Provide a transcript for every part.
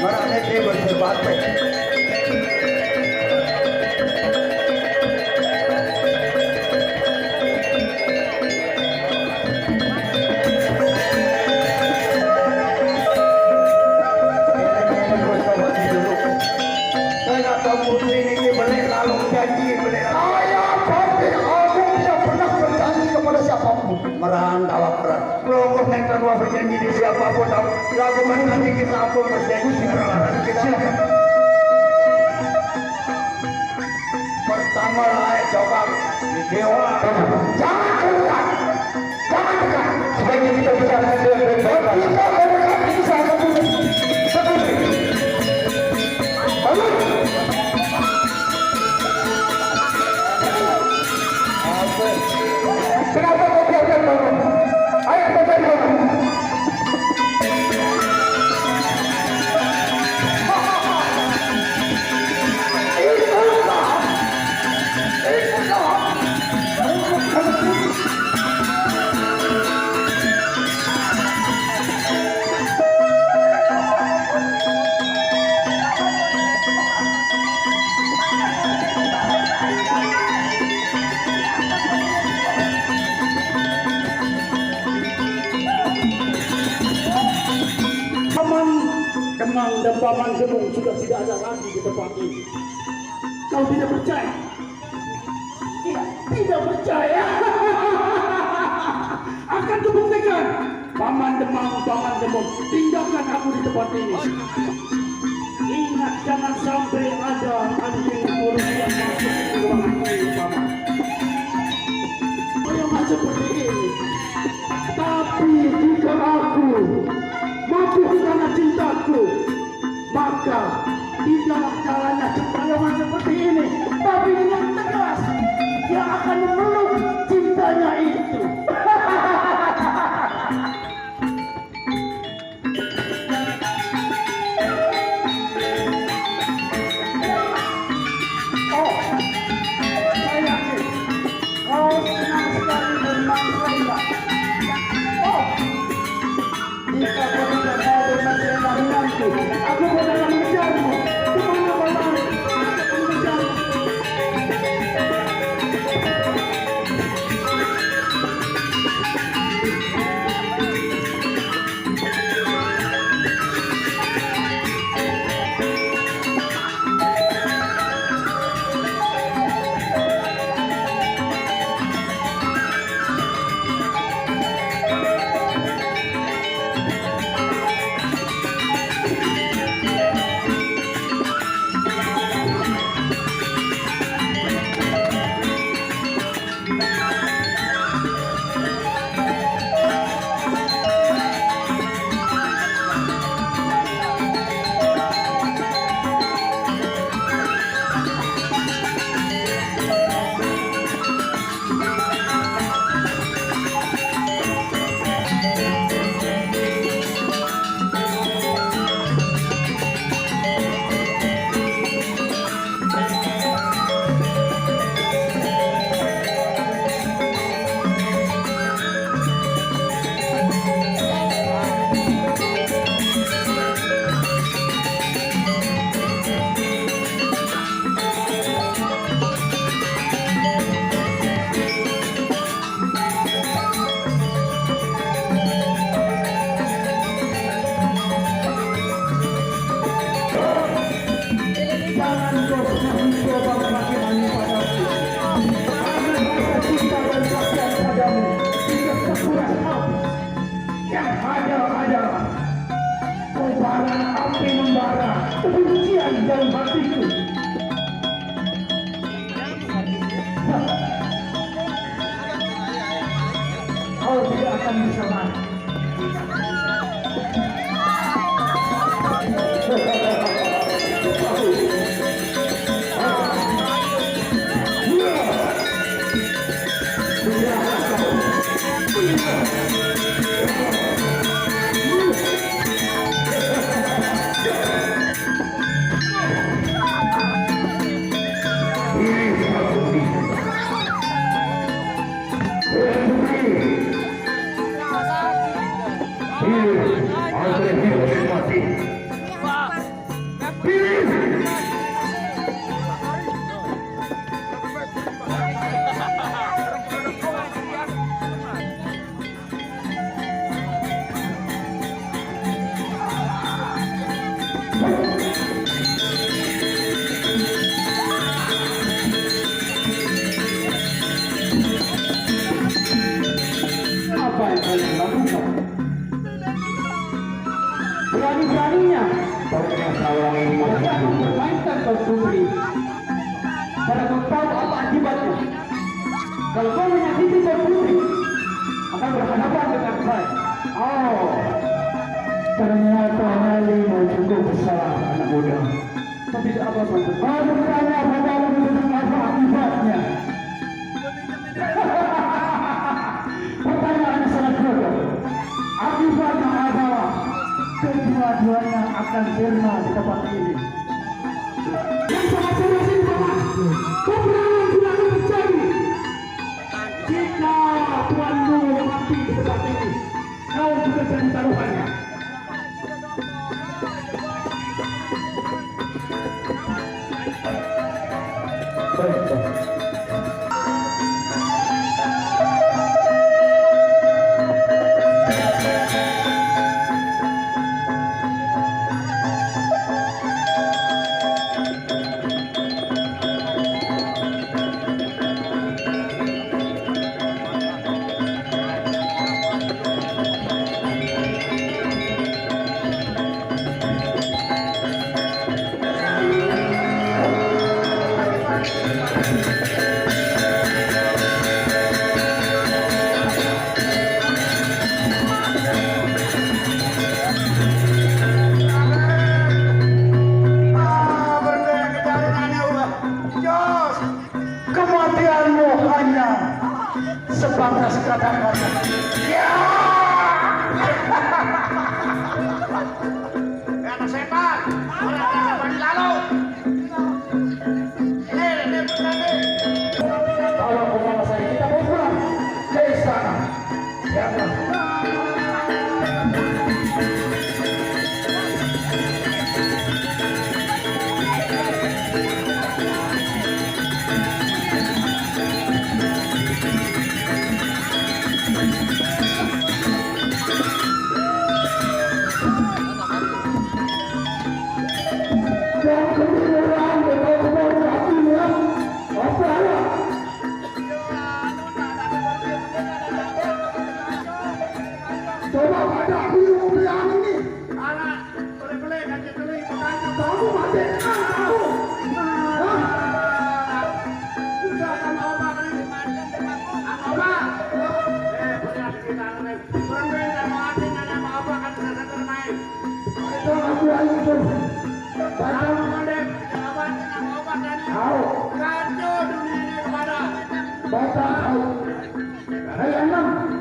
Marane dia bersebat. Berjanji di siapapun tahu lakukan nanti kita apa berjanji sekarang kita pertama lah coba di dewa jangan keluar sebagai kita bisa kenapa kau biarkan bangun ayo kita cari bangun Demang dan Paman Gemung sudah tidak ada lagi di tempat ini. Kau tidak percaya? Tidak percaya? Akan kubuktikan. Paman Demang, Paman Gemung, tinggalkan aku di tempat ini. Ingat, jangan sampai ada anjing burung yang masuk ke ruangan ini, Paman. Yang masuk seperti ini. Tapi jika aku mampu karena cintaku, maka tidaklah caranya cintayawan seperti ini, tapi dengan tegas dia akan memeluk cintanya itu. Oh, saya yakin kau senang sekali bermain saya. Oh, jika kau tidak mau bermain denganku, aku boleh mengejarmu. Kemana Paman? Aku mengejarmu. Dalam hatiku, kau tidak akan bisa mati. Apa yang kalian lakukan? Berani-beraninya ternyata orang ini mempermainkan kau putri. Karena kau tahu apa akibatnya. Kalau kau menyakiti kau putri, akan berhadapan dengan saya. Oh, ternyata halimu cukup besar, anak muda. Tapi apa saja? Kau bertanya padamu tentang apa akibatnya? Pertanyaannya sangat mudah. Akibatnya adalah kedua-duanya akan sirna di tempat ini. Yang sangat serius ini Paman, peperangan tidak akan terjadi jika tuanmu mati di tempat ini. Kau juga jadi taruhannya. Kematianmu hanya sebatas kata-kata. Ya! Anak setan, orang yang balik lalu. Ini berani. Kalau membawa saya, kita mau pulang ke istana. Ya, coba pada aku yang bilang ini. Anak, boleh-boleh ganti beli makanya. Kamu mati aku. Sudah sama obat ini. Sama obat. Boleh kita nih. Kurang beda mati nanya sama obat kan bisa termain. Itu aku yang itu. Kalau mandek, obatnya sama obat kan. Tahu. Kacau dunia ini kepada. Baca tahu. Hai enam.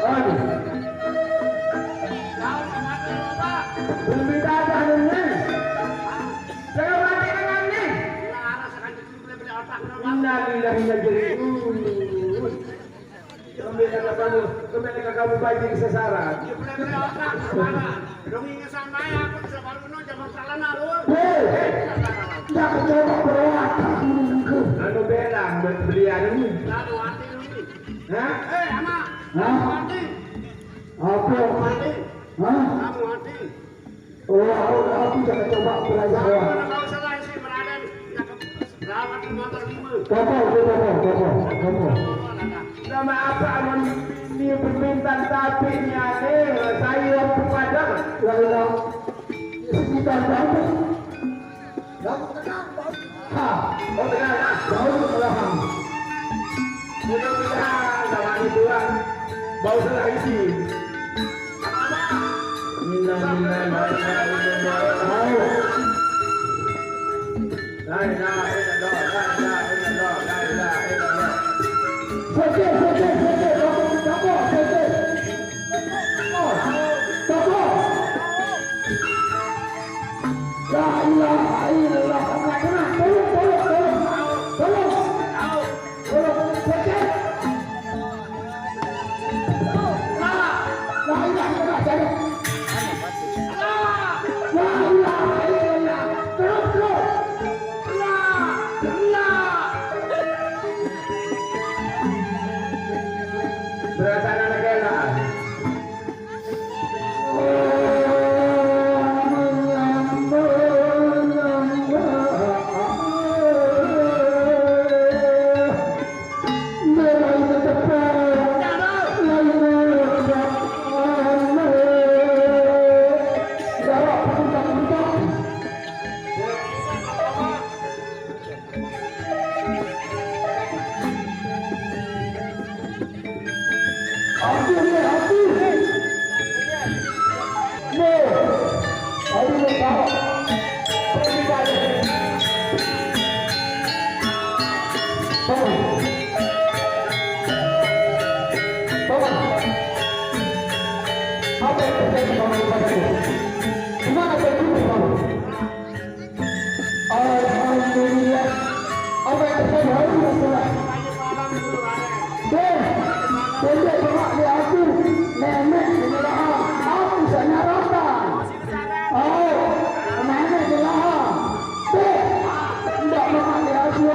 Aduh. Kau mati obat. Berbeda adanya. Saya mati dengan ini. Ya harus akan beli otak obat. Innalillahi wa inna ilaihi raji'un. Kembali ke kamu bayi kesesaran. Beli otak kepada. Dong ingat sama ya, aku bisa baru no zaman salah lu. Tak coba berawat. Anu belang belian ini. Lalu mati lu ini. Hah? Anak. Hah? Mati. Apa? Mati. Hah? Kamu mati. Oh, aku jangan coba belajar doang. Kalau salah si Meraden, rawat di motor 5. Kopo. Nama apa amun ini permintaan tapi nyale saya kepada lalu sekitar berapa? Kamu kenal? Ha, oh kenal. Jauh belakang. Mudah-mudahan dalam ituan bau salah isi. Tolong. Beratana negara. Apa yang terjadi padaku? Gimana terjadi kamu? Alhamdulillah. Apa yang terjadi hari Rasulullah? Benda gerak di aku, nenek menyerah, aku saya rata. Oh, nenek menyerah. Tidak mengalih aku.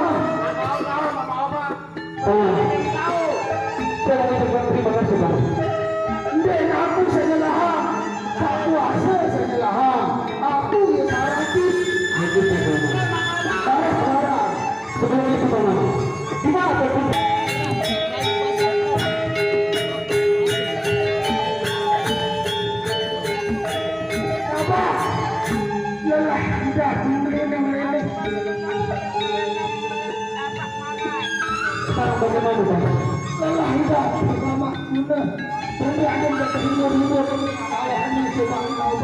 Saya mengucapkan terima kasih Bang. Dan aku senyalah, tak kuasa senyalah. Aku yang sarati. Itu sebelum. Sekarang sebelum itu Bang. Di mana terjadi? Lelah tidak meleleh. Sekarang bagaimana Bang? Lelah tidak bersama guna. Benda yang terhibur-hibur. Allah ini coba Bang.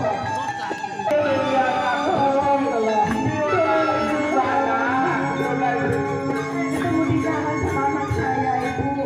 Ketemu di jalan sama anak saya Ibu.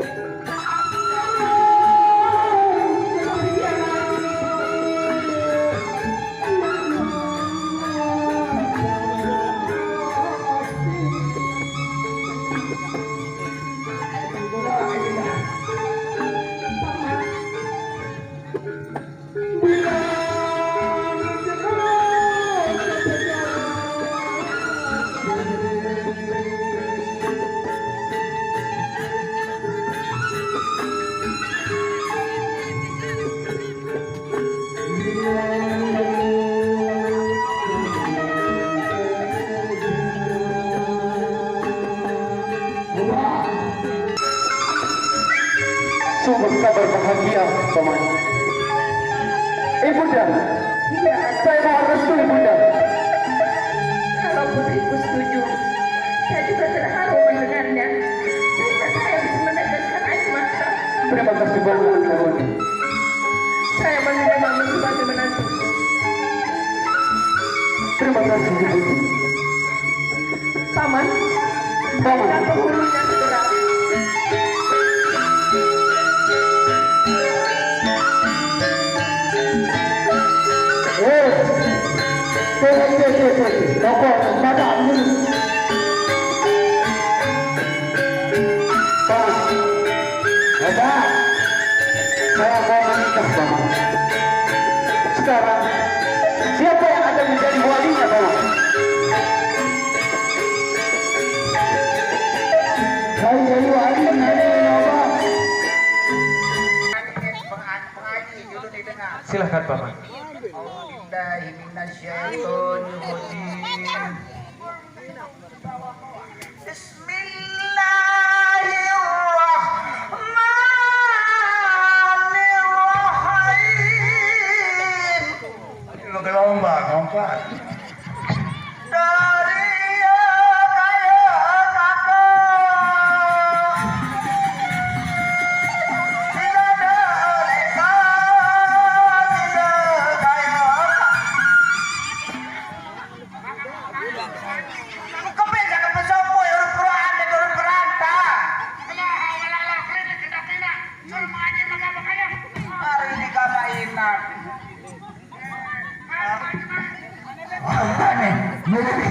Sungguh kabar bahagia, Paman. Ibunda, saya mohon restu Ibunda. Kalau ibu setuju, saya juga terharu mendengarnya. Sehingga saya bisa meneteskan air mata. Terima kasih banyak, Paman. Saya menerima sebagai menantu. Terima kasih, Ibunda. Paman, Paman. dan penghulunya segera. Pokok, nada ini. Bang, ada. Saya mau menikah, Bang. Sekarang, siapa yang akan menjadi walinya, Bang? Saya jadi wali, nenek, Bang. Silakan, Paman. Bismillahirrahmanirrahim. Gelombang. Milik